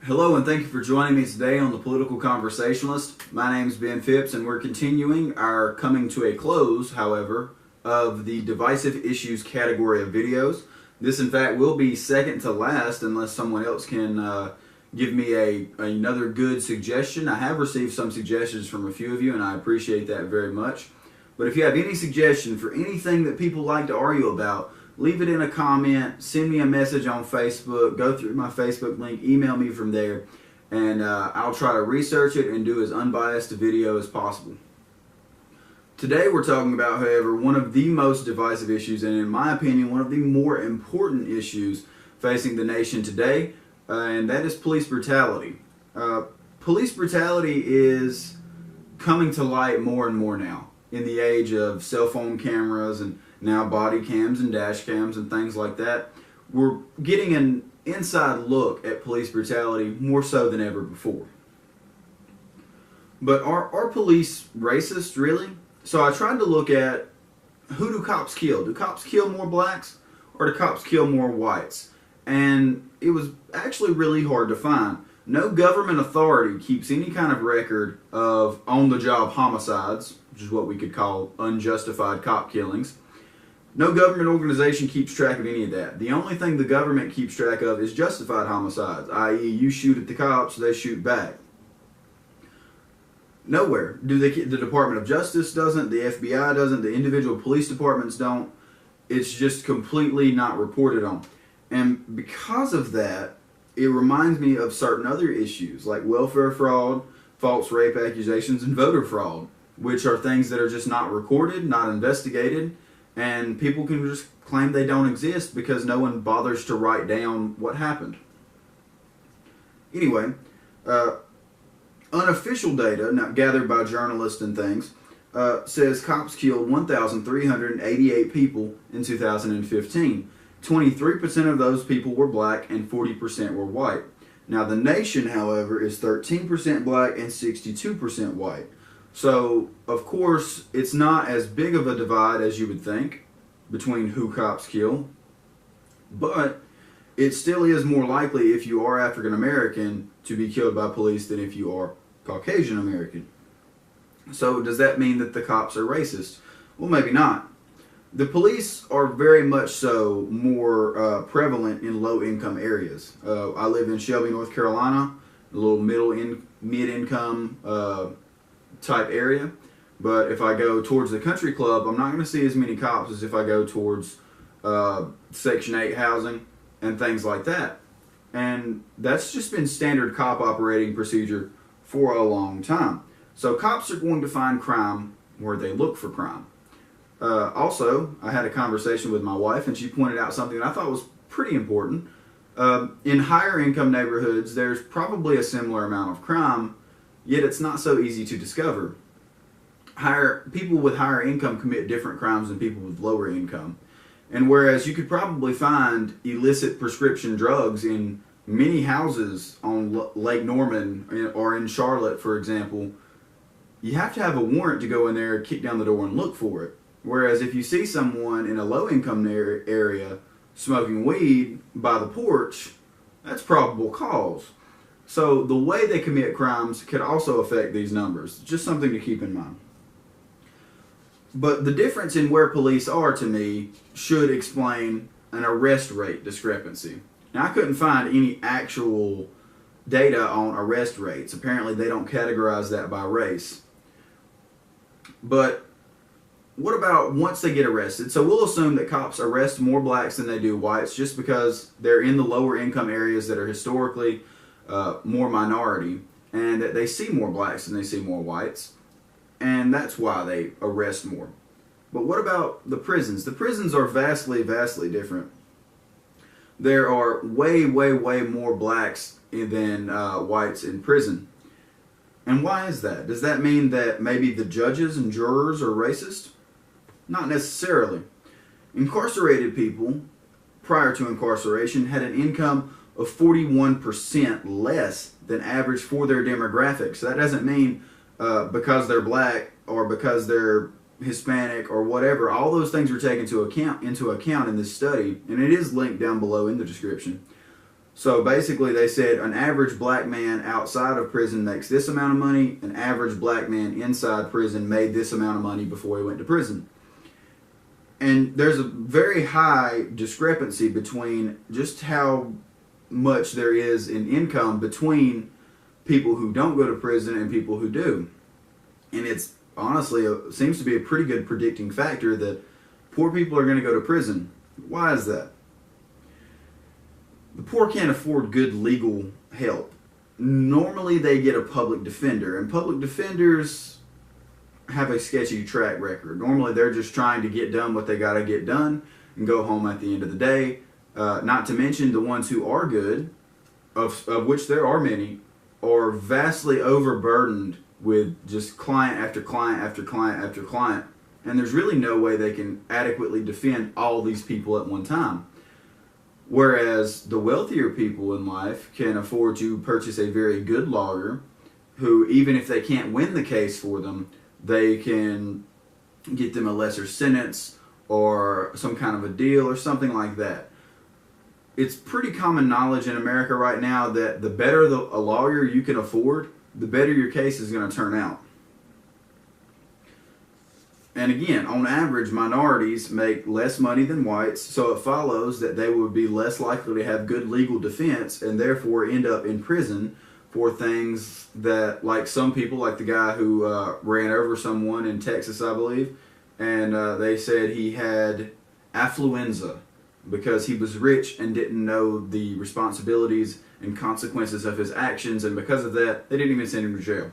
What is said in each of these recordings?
Hello and thank you for joining me today on The Political Conversationalist. My name is Ben Phipps and we're continuing our coming to a close, however, of the divisive issues category of videos. This in fact will be second to last unless someone else can give me another good suggestion. I have received some suggestions from a few of you and I appreciate that very much. But if you have any suggestion for anything that people like to argue about, leave it in a comment, send me a message on Facebook, go through my Facebook link, email me from there, and I'll try to research it and do as unbiased a video as possible. Today we're talking about, however, one of the most divisive issues, and in my opinion, one of the more important issues facing the nation today, and that is police brutality. Police brutality is coming to light more and more now in the age of cell phone cameras and now body cams and dash cams and things like that. We're getting an inside look at police brutality more so than ever before. But are police racist, really? So I tried to look at, who do cops kill? Do cops kill more blacks or do cops kill more whites? And it was actually really hard to find. No government authority keeps any kind of record of on-the-job homicides, which is what we could call unjustified cop killings. No government organization keeps track of any of that. The only thing the government keeps track of is justified homicides, i.e. you shoot at the cops, they shoot back. Nowhere. The Department of Justice doesn't, the FBI doesn't, the individual police departments don't. It's just completely not reported on. And because of that, it reminds me of certain other issues like welfare fraud, false rape accusations, and voter fraud, which are things that are just not recorded, not investigated, and people can just claim they don't exist because no one bothers to write down what happened. Anyway, unofficial data, now gathered by journalists and things, says cops killed 1,388 people in 2015. 23% of those people were black and 40% were white. Now the nation, however, is 13% black and 62% white. So, of course, it's not as big of a divide as you would think between who cops kill, but it still is more likely if you are African American to be killed by police than if you are Caucasian American. So does that mean that the cops are racist? Well, maybe not. The police are very much so more prevalent in low-income areas. I live in Shelby, North Carolina, a little mid-income type area. But if I go towards the country club, I'm not going to see as many cops as if I go towards Section 8 housing and things like that. And that's just been standard cop operating procedure for a long time. So cops are going to find crime where they look for crime. Also, I had a conversation with my wife and she pointed out something that I thought was pretty important. In higher income neighborhoods, there's probably a similar amount of crime, yet it's not so easy to discover. People with higher income commit different crimes than people with lower income. And whereas you could probably find illicit prescription drugs in many houses on Lake Norman or in Charlotte, for example, you have to have a warrant to go in there, kick down the door, and look for it. Whereas if you see someone in a low-income area smoking weed by the porch, that's probable cause. So the way they commit crimes could also affect these numbers. Just something to keep in mind. But the difference in where police are, to me, should explain an arrest rate discrepancy. Now, I couldn't find any actual data on arrest rates. Apparently, they don't categorize that by race. But what about once they get arrested? So we'll assume that cops arrest more blacks than they do whites just because they're in the lower income areas that are historically more minority, and that they see more blacks than they see more whites, and that's why they arrest more. But what about the prisons? The prisons are vastly, vastly different. There are way, way, way more blacks than whites in prison. And why is that? Does that mean that maybe the judges and jurors are racist? Not necessarily. Incarcerated people, prior to incarceration, had an income of 41% less than average for their demographics. So that doesn't mean because they're black or because they're Hispanic or whatever. All those things are taken into account in this study, and it is linked down below in the description. So basically, they said an average black man outside of prison makes this amount of money. An average black man inside prison made this amount of money before he went to prison. And there's a very high discrepancy between just how much there is in income between people who don't go to prison and people who do. And it's honestly seems to be a pretty good predicting factor that poor people are going to go to prison. Why is that? The poor can't afford good legal help. Normally they get a public defender, and public defenders have a sketchy track record. Normally they're just trying to get done what they got to get done and go home at the end of the day. Not to mention the ones who are good, of which there are many, are vastly overburdened with just client after client after client after client. And there's really no way they can adequately defend all these people at one time. Whereas the wealthier people in life can afford to purchase a very good lawyer who, even if they can't win the case for them, they can get them a lesser sentence or some kind of a deal or something like that. It's pretty common knowledge in America right now that the better a lawyer you can afford, the better your case is going to turn out. And again, on average, minorities make less money than whites, so it follows that they would be less likely to have good legal defense and therefore end up in prison for things that, like some people, like the guy who ran over someone in Texas, I believe, and they said he had affluenza because he was rich and didn't know the responsibilities and consequences of his actions, and because of that, they didn't even send him to jail.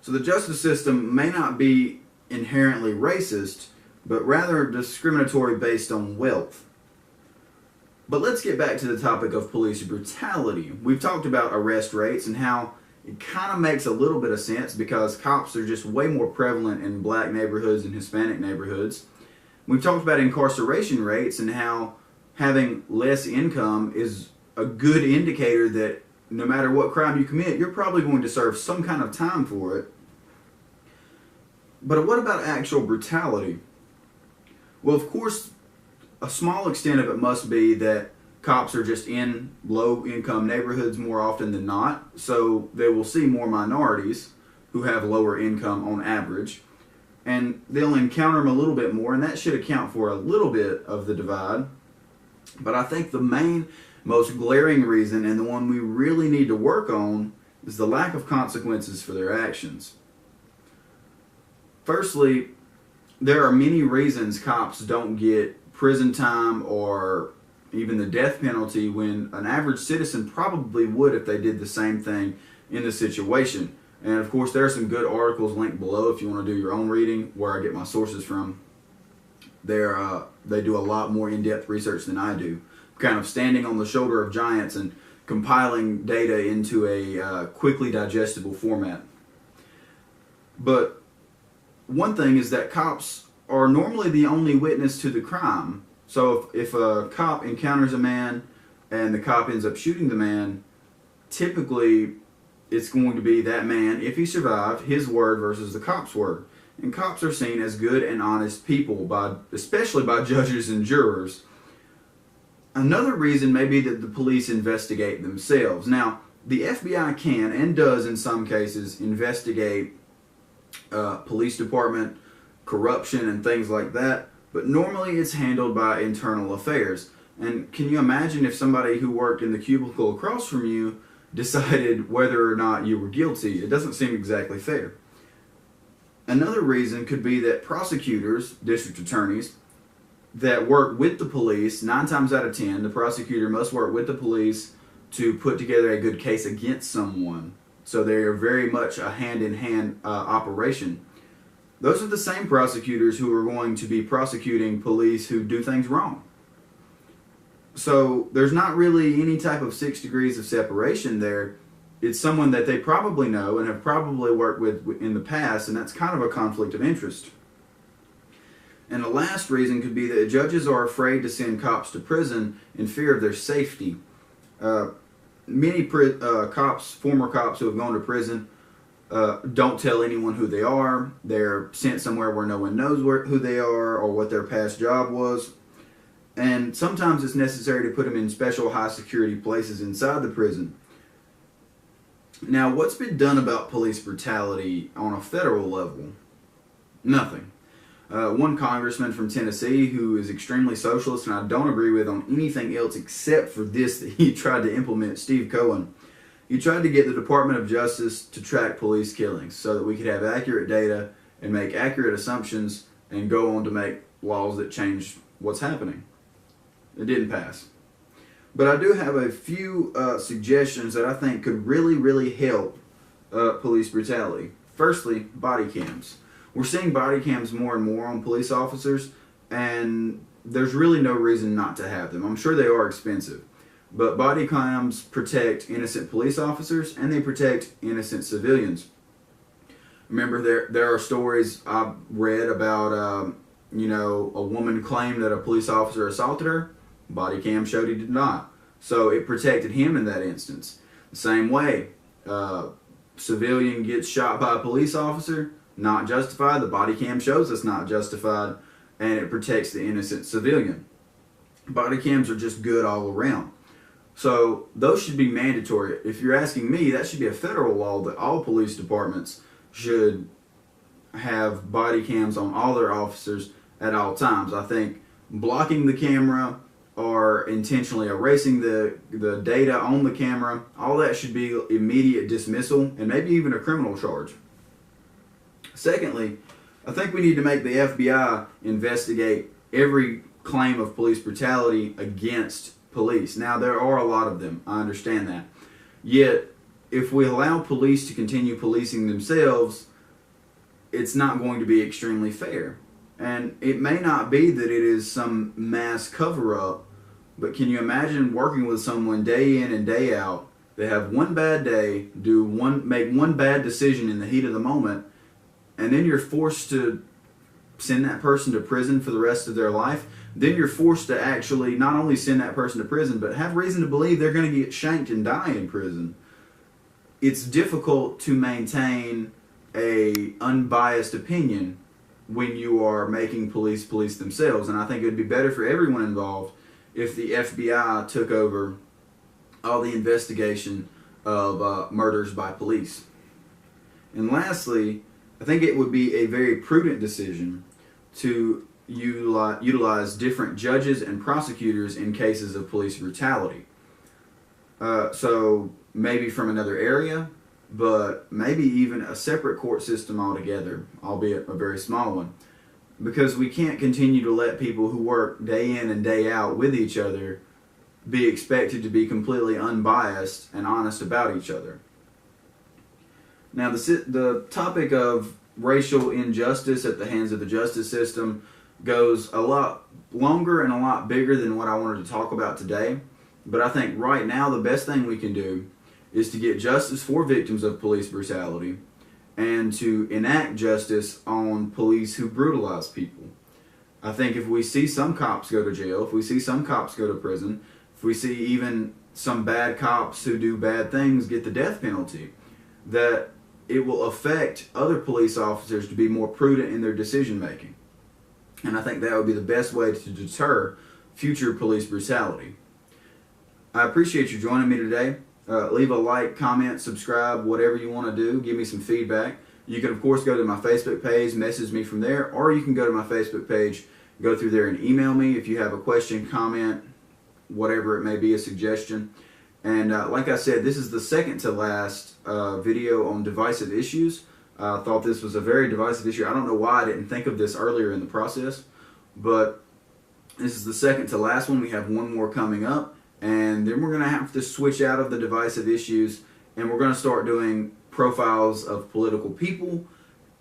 So the justice system may not be inherently racist, but rather discriminatory based on wealth. But let's get back to the topic of police brutality. We've talked about arrest rates and how it kind of makes a little bit of sense because cops are just way more prevalent in black neighborhoods and Hispanic neighborhoods. We've talked about incarceration rates and how having less income is a good indicator that no matter what crime you commit, you're probably going to serve some kind of time for it. But what about actual brutality? Well, of course, a small extent of it must be that cops are just in low-income neighborhoods more often than not, so they will see more minorities who have lower income on average, and they'll encounter them a little bit more, and that should account for a little bit of the divide. But I think the main, most glaring reason, and the one we really need to work on, is the lack of consequences for their actions. Firstly, there are many reasons cops don't get prison time or even the death penalty when an average citizen probably would if they did the same thing in the situation. And of course, there are some good articles linked below if you want to do your own reading, where I get my sources from. They do a lot more in-depth research than I do, kind of standing on the shoulder of giants and compiling data into a quickly digestible format. But one thing is that cops are normally the only witness to the crime. So if a cop encounters a man and the cop ends up shooting the man, typically it's going to be that man, if he survived, his word versus the cop's word. And cops are seen as good and honest people, especially by judges and jurors. Another reason may be that the police investigate themselves. Now, the FBI can and does in some cases investigate police department corruption and things like that, but normally it's handled by internal affairs. And can you imagine if somebody who worked in the cubicle across from you decided whether or not you were guilty? It doesn't seem exactly fair. Another reason could be that prosecutors, district attorneys, that work with the police, 9 times out of 10, the prosecutor must work with the police to put together a good case against someone. So they are very much a hand-in-hand operation. Those are the same prosecutors who are going to be prosecuting police who do things wrong. So there's not really any type of 6 degrees of separation there. It's someone that they probably know and have probably worked with in the past, and that's kind of a conflict of interest. And the last reason could be that judges are afraid to send cops to prison in fear of their safety. Many cops, former cops who have gone to prison, don't tell anyone who they are. They're sent somewhere where no one knows who they are or what their past job was. And sometimes it's necessary to put them in special high security places inside the prison. Now, what's been done about police brutality on a federal level? Nothing. One congressman from Tennessee who is extremely socialist, and I don't agree with on anything else except for this that he tried to implement, Steve Cohen. He tried to get the Department of Justice to track police killings so that we could have accurate data and make accurate assumptions and go on to make laws that change what's happening. It didn't pass. But I do have a few suggestions that I think could really help police brutality. Firstly, body cams. We're seeing body cams more and more on police officers, and there's really no reason not to have them. I'm sure they are expensive, but body cams protect innocent police officers and they protect innocent civilians. Remember, there are stories I've read about, a woman claimed that a police officer assaulted her. Body cam showed he did not. So it protected him in that instance. The same way, civilian gets shot by a police officer, not justified. The body cam shows it's not justified, and it protects the innocent civilian. Body cams are just good all around. So those should be mandatory. If you're asking me, that should be a federal law that all police departments should have body cams on all their officers at all times. I think blocking the camera or intentionally erasing the data on the camera, all that should be immediate dismissal and maybe even a criminal charge. Secondly, I think we need to make the FBI investigate every claim of police brutality against police. Now, there are a lot of them. I understand that. Yet, if we allow police to continue policing themselves, it's not going to be extremely fair. And it may not be that it is some mass cover-up, but can you imagine working with someone day in and day out? They have one bad day, make one bad decision in the heat of the moment, and then you're forced to send that person to prison for the rest of their life. Then you're forced to actually not only send that person to prison, but have reason to believe they're going to get shanked and die in prison. It's difficult to maintain a unbiased opinion when you are making police themselves, and I think it would be better for everyone involved if the FBI took over all the investigation of murders by police. And lastly, I think it would be a very prudent decision to utilize different judges and prosecutors in cases of police brutality. So maybe from another area, but maybe even a separate court system altogether, albeit a very small one. Because we can't continue to let people who work day in and day out with each other be expected to be completely unbiased and honest about each other. Now, the topic of racial injustice at the hands of the justice system goes a lot longer and a lot bigger than what I wanted to talk about today. But I think right now the best thing we can do is to get justice for victims of police brutality and to enact justice on police who brutalize people. I think if we see some cops go to jail, if we see some cops go to prison, if we see even some bad cops who do bad things get the death penalty, that it will affect other police officers to be more prudent in their decision making. And I think that would be the best way to deter future police brutality. I appreciate you joining me today. Leave a like, comment, subscribe, whatever you want to do. Give me some feedback. You can, of course, go to my Facebook page, message me from there, or you can go to my Facebook page, go through there and email me if you have a question, comment, whatever it may be, a suggestion. And like I said, this is the second to last video on divisive issues. I thought this was a very divisive issue. I don't know why I didn't think of this earlier in the process, but this is the second to last one. We have one more coming up, and then we're going to have to switch out of the divisive issues, and we're going to start doing profiles of political people,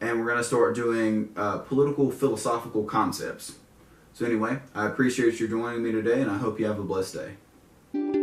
and we're going to start doing political philosophical concepts. So anyway, I appreciate you joining me today, and I hope you have a blessed day.